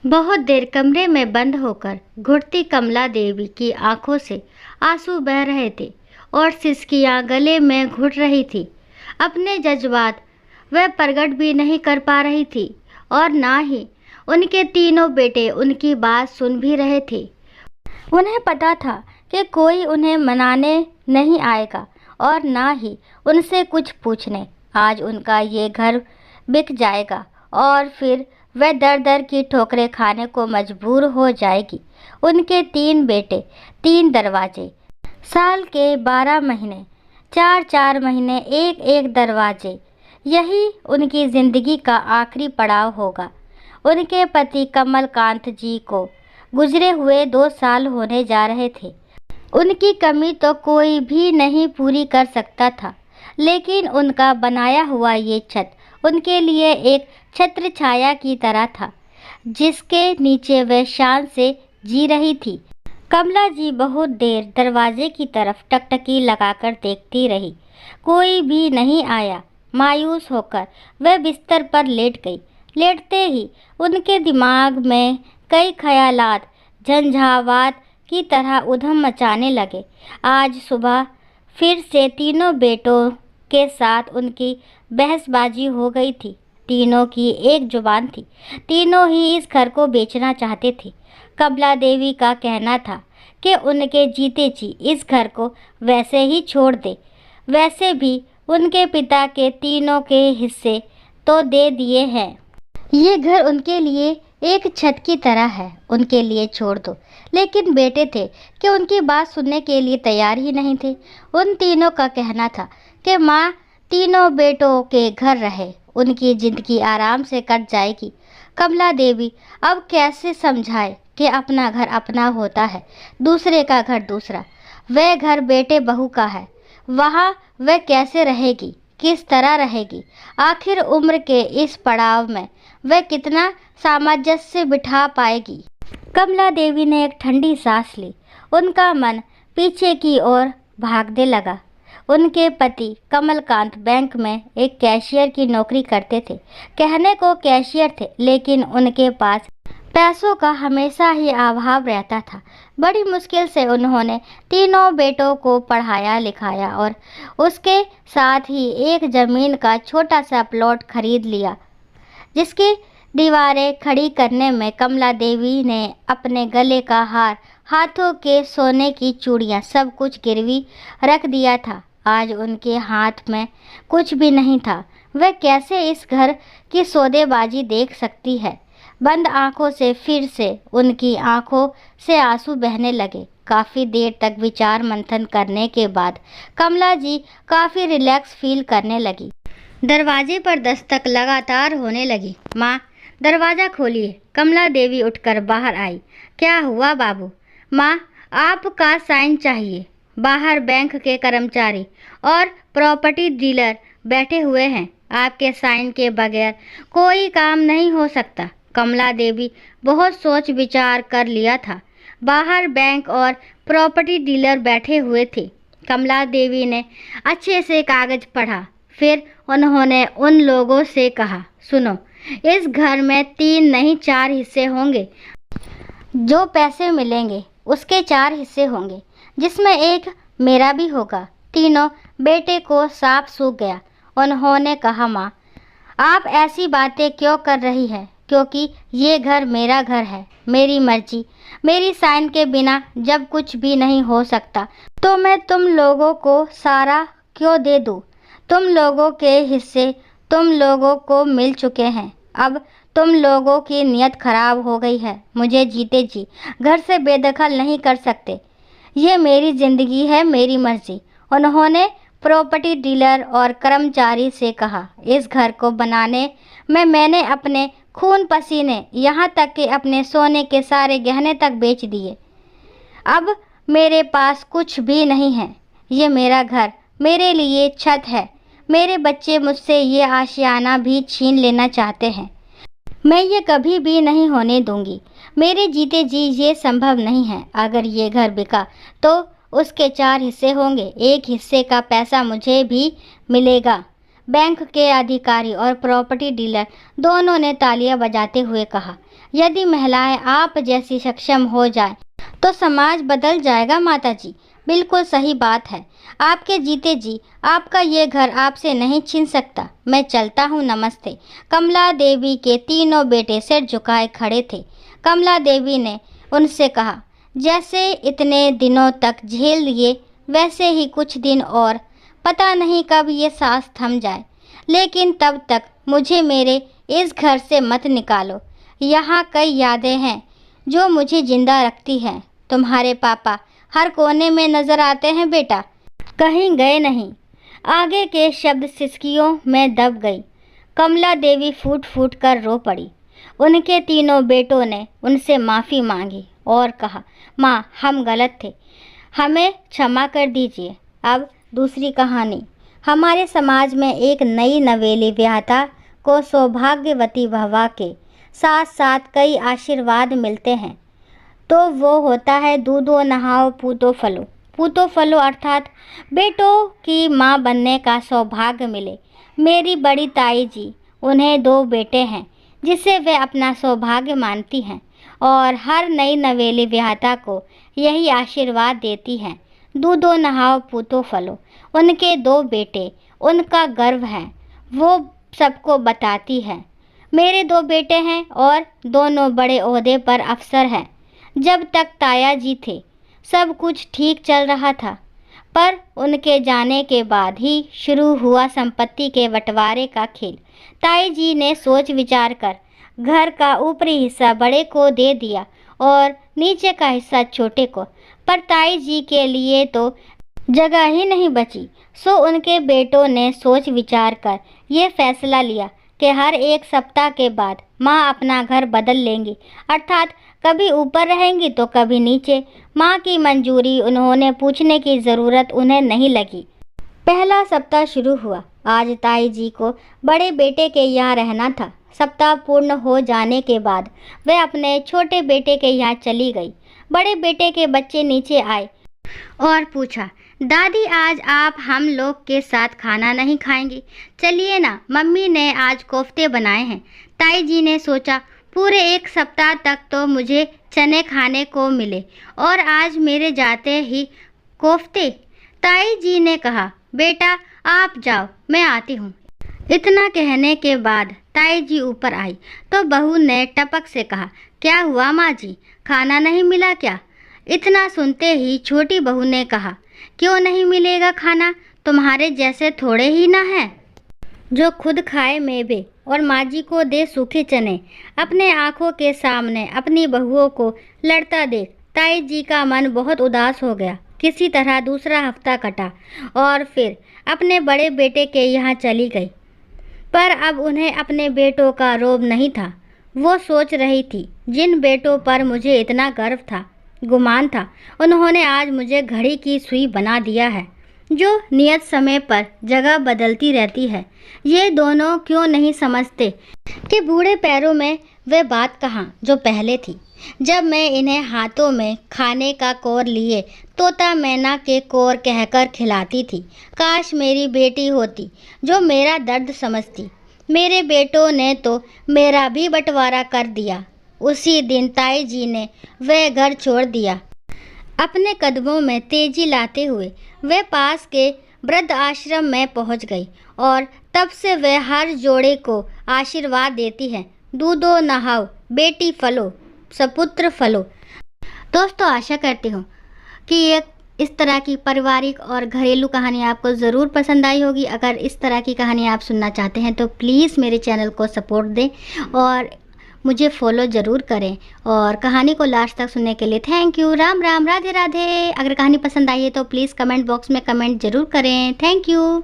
बहुत देर कमरे में बंद होकर घुटती कमला देवी की आंखों से आंसू बह रहे थे और सिसकियां गले में घुट रही थी। अपने जज्बात वह प्रकट भी नहीं कर पा रही थी और ना ही उनके तीनों बेटे उनकी बात सुन भी रहे थे। उन्हें पता था कि कोई उन्हें मनाने नहीं आएगा और ना ही उनसे कुछ पूछने। आज उनका ये घर बिक जाएगा और फिर वह दर दर की ठोकरें खाने को मजबूर हो जाएगी। उनके 3 बेटे, 3 दरवाजे, साल के 12 महीने, 4-4 महीने, एक-एक दरवाजे, यही उनकी ज़िंदगी का आखिरी पड़ाव होगा। उनके पति कमलकांत जी को गुजरे हुए 2 साल होने जा रहे थे। उनकी कमी तो कोई भी नहीं पूरी कर सकता था, लेकिन उनका बनाया हुआ ये छत उनके लिए एक छत्र छाया की तरह था, जिसके नीचे वह शान से जी रही थी। कमला जी बहुत देर दरवाजे की तरफ टकटकी लगाकर देखती रही। कोई भी नहीं आया। मायूस होकर वह बिस्तर पर लेट गई। लेटते ही उनके दिमाग में कई ख्यालात झंझावात की तरह उधम मचाने लगे। आज सुबह फिर से तीनों बेटों के साथ उनकी बहसबाजी हो गई थी। तीनों की एक जुबान थी। तीनों ही इस घर को बेचना चाहते थे। कमला देवी का कहना था कि उनके जीते जी इस घर को वैसे ही छोड़ दे। वैसे भी उनके पिता के तीनों के हिस्से तो दे दिए हैं। ये घर उनके लिए एक छत की तरह है, उनके लिए छोड़ दो। लेकिन बेटे थे कि उनकी बात सुनने के लिए तैयार ही नहीं थे। उन तीनों का कहना था कि माँ तीनों बेटों के घर रहे, उनकी ज़िंदगी आराम से कट जाएगी। कमला देवी अब कैसे समझाए कि अपना घर अपना होता है, दूसरे का घर दूसरा। वह घर बेटे बहू का है, वहाँ वह कैसे रहेगी, किस तरह रहेगी? आखिर उम्र के इस पड़ाव में वह कितना सामंजस्य बिठा पाएगी? कमला देवी ने एक ठंडी सांस ली। उनका मन पीछे की ओर भागने लगा। उनके पति कमलकांत बैंक में एक कैशियर की नौकरी करते थे। कहने को कैशियर थे, लेकिन उनके पास पैसों का हमेशा ही अभाव रहता था। बड़ी मुश्किल से उन्होंने तीनों बेटों को पढ़ाया लिखाया और उसके साथ ही एक ज़मीन का छोटा सा प्लॉट खरीद लिया, जिसकी दीवारें खड़ी करने में कमला देवी ने अपने गले का हार, हाथों के सोने की चूड़ियाँ, सब कुछ गिरवी रख दिया था। आज उनके हाथ में कुछ भी नहीं था। वह कैसे इस घर की सौदेबाजी देख सकती है? बंद आंखों से फिर से उनकी आंखों से आंसू बहने लगे। काफ़ी देर तक विचार मंथन करने के बाद कमला जी काफ़ी रिलैक्स फील करने लगी। दरवाजे पर दस्तक लगातार होने लगी। माँ, दरवाज़ा खोलिए। कमला देवी उठकर बाहर आई। क्या हुआ बाबू? माँ, आपका साइन चाहिए। बाहर बैंक के कर्मचारी और प्रॉपर्टी डीलर बैठे हुए हैं। आपके साइन के बगैर कोई काम नहीं हो सकता। कमला देवी बहुत सोच विचार कर लिया था। बाहर बैंक और प्रॉपर्टी डीलर बैठे हुए थे। कमला देवी ने अच्छे से कागज़ पढ़ा। फिर उन्होंने उन लोगों से कहा, सुनो, इस घर में 3 नहीं 4 हिस्से होंगे। जो पैसे मिलेंगे उसके 4 हिस्से होंगे, जिसमें एक मेरा भी होगा। तीनों बेटे को साफ सूख गया। उन्होंने कहा, माँ, आप ऐसी बातें क्यों कर रही हैं? क्योंकि ये घर मेरा घर है, मेरी मर्जी। मेरी साइन के बिना जब कुछ भी नहीं हो सकता, तो मैं तुम लोगों को सारा क्यों दे दूँ? तुम लोगों के हिस्से तुम लोगों को मिल चुके हैं। अब तुम लोगों की नीयत खराब हो गई है। मुझे जीते जी घर से बेदखल नहीं कर सकते। ये मेरी ज़िंदगी है, मेरी मर्जी। उन्होंने प्रॉपर्टी डीलर और कर्मचारी से कहा, इस घर को बनाने में मैंने अपने खून पसीने, यहाँ तक कि अपने सोने के सारे गहने तक बेच दिए। अब मेरे पास कुछ भी नहीं है। ये मेरा घर मेरे लिए छत है। मेरे बच्चे मुझसे ये आशियाना भी छीन लेना चाहते हैं। मैं ये कभी भी नहीं होने दूंगी। मेरे जीते जी ये संभव नहीं है। अगर ये घर बिका तो उसके 4 हिस्से होंगे। एक हिस्से का पैसा मुझे भी मिलेगा। बैंक के अधिकारी और प्रॉपर्टी डीलर दोनों ने तालियां बजाते हुए कहा। यदि महिलाएं आप जैसी सक्षम हो जाए तो समाज बदल जाएगा माताजी। बिल्कुल सही बात है। आपके जीते जी आपका ये घर आपसे नहीं छीन सकता। मैं चलता हूँ, नमस्ते। कमला देवी के तीनों बेटे सिर झुकाए खड़े थे। कमला देवी ने उनसे कहा, जैसे इतने दिनों तक झेल लिए वैसे ही कुछ दिन और, पता नहीं कब ये सांस थम जाए, लेकिन तब तक मुझे मेरे इस घर से मत निकालो। यहाँ कई यादें हैं जो मुझे जिंदा रखती हैं। तुम्हारे पापा हर कोने में नज़र आते हैं बेटा, कहीं गए नहीं। आगे के शब्द सिसकियों में दब गई। कमला देवी फूट फूट कर रो पड़ी। उनके तीनों बेटों ने उनसे माफ़ी मांगी और कहा, माँ हम गलत थे, हमें क्षमा कर दीजिए। अब दूसरी कहानी। हमारे समाज में एक नई नवेली विवाहिता को सौभाग्यवती भवा के साथ साथ कई आशीर्वाद मिलते हैं। तो वो होता है दूधो नहाओ पूतो फलो। पूतो फलो अर्थात बेटों की माँ बनने का सौभाग्य मिले। मेरी बड़ी ताई जी, उन्हें 2 बेटे हैं जिसे वे अपना सौभाग्य मानती हैं और हर नई नवेली विवाहिता को यही आशीर्वाद देती हैं, दूधो नहाओ पूतो फलो। उनके 2 बेटे उनका गर्व है, वो सबको बताती है। मेरे 2 बेटे हैं और दोनों बड़े ओहदे पर अफसर हैं। जब तक ताया जी थे सब कुछ ठीक चल रहा था, पर उनके जाने के बाद ही शुरू हुआ संपत्ति के बंटवारे का खेल। ताई जी ने सोच विचार कर घर का ऊपरी हिस्सा बड़े को दे दिया और नीचे का हिस्सा छोटे को, पर ताई जी के लिए तो जगह ही नहीं बची। सो उनके बेटों ने सोच विचार कर ये फैसला लिया कि हर 1 सप्ताह के बाद माँ अपना घर बदल लेंगी, अर्थात कभी ऊपर रहेंगी तो कभी नीचे। माँ की मंजूरी उन्होंने पूछने की ज़रूरत उन्हें नहीं लगी। पहला सप्ताह शुरू हुआ। आज ताई जी को बड़े बेटे के यहाँ रहना था। सप्ताह पूर्ण हो जाने के बाद वे अपने छोटे बेटे के यहाँ चली गई। बड़े बेटे के बच्चे नीचे आए और पूछा, दादी आज आप हम लोग के साथ खाना नहीं खाएंगी? चलिए ना, मम्मी ने आज कोफ्ते बनाए हैं। ताई जी ने सोचा, पूरे 1 सप्ताह तक तो मुझे चने खाने को मिले और आज मेरे जाते ही कोफ्ते। ताई जी ने कहा, बेटा आप जाओ, मैं आती हूँ। इतना कहने के बाद ताई जी ऊपर आई तो बहू ने टपक से कहा, क्या हुआ माँ जी, खाना नहीं मिला क्या? इतना सुनते ही छोटी बहू ने कहा, क्यों नहीं मिलेगा खाना, तुम्हारे जैसे थोड़े ही ना हैं जो खुद खाए मेवे और माँ जी को दे सूखे चने। अपने आँखों के सामने अपनी बहुओं को लड़ता देख ताई जी का मन बहुत उदास हो गया। किसी तरह दूसरा हफ्ता कटा और फिर अपने बड़े बेटे के यहाँ चली गई, पर अब उन्हें अपने बेटों का रोब नहीं था। वो सोच रही थी, जिन बेटों पर मुझे इतना गर्व था, गुमान था, उन्होंने आज मुझे घड़ी की सुई बना दिया है जो नियत समय पर जगह बदलती रहती है। ये दोनों क्यों नहीं समझते कि बूढ़े पैरों में वे बात कहाँ जो पहले थी, जब मैं इन्हें हाथों में खाने का कोर लिए तोता मैना के कोर कहकर खिलाती थी। काश मेरी बेटी होती जो मेरा दर्द समझती। मेरे बेटों ने तो मेरा भी बंटवारा कर दिया। उसी दिन ताई जी ने वह घर छोड़ दिया। अपने कदमों में तेजी लाते हुए वे पास के वृद्ध आश्रम में पहुंच गई और तब से वे हर जोड़े को आशीर्वाद देती हैं, दूधो नहाओ बेटी फलो सपुत्र फलो। दोस्तों, आशा करती हूँ कि ये इस तरह की पारिवारिक और घरेलू कहानी आपको ज़रूर पसंद आई होगी। अगर इस तरह की कहानी आप सुनना चाहते हैं तो प्लीज़ मेरे चैनल को सपोर्ट दें और मुझे फॉलो ज़रूर करें। और कहानी को लास्ट तक सुनने के लिए थैंक यू। राम राम, राधे राधे। अगर कहानी पसंद आई है तो प्लीज़ कमेंट बॉक्स में कमेंट ज़रूर करें। Thank you.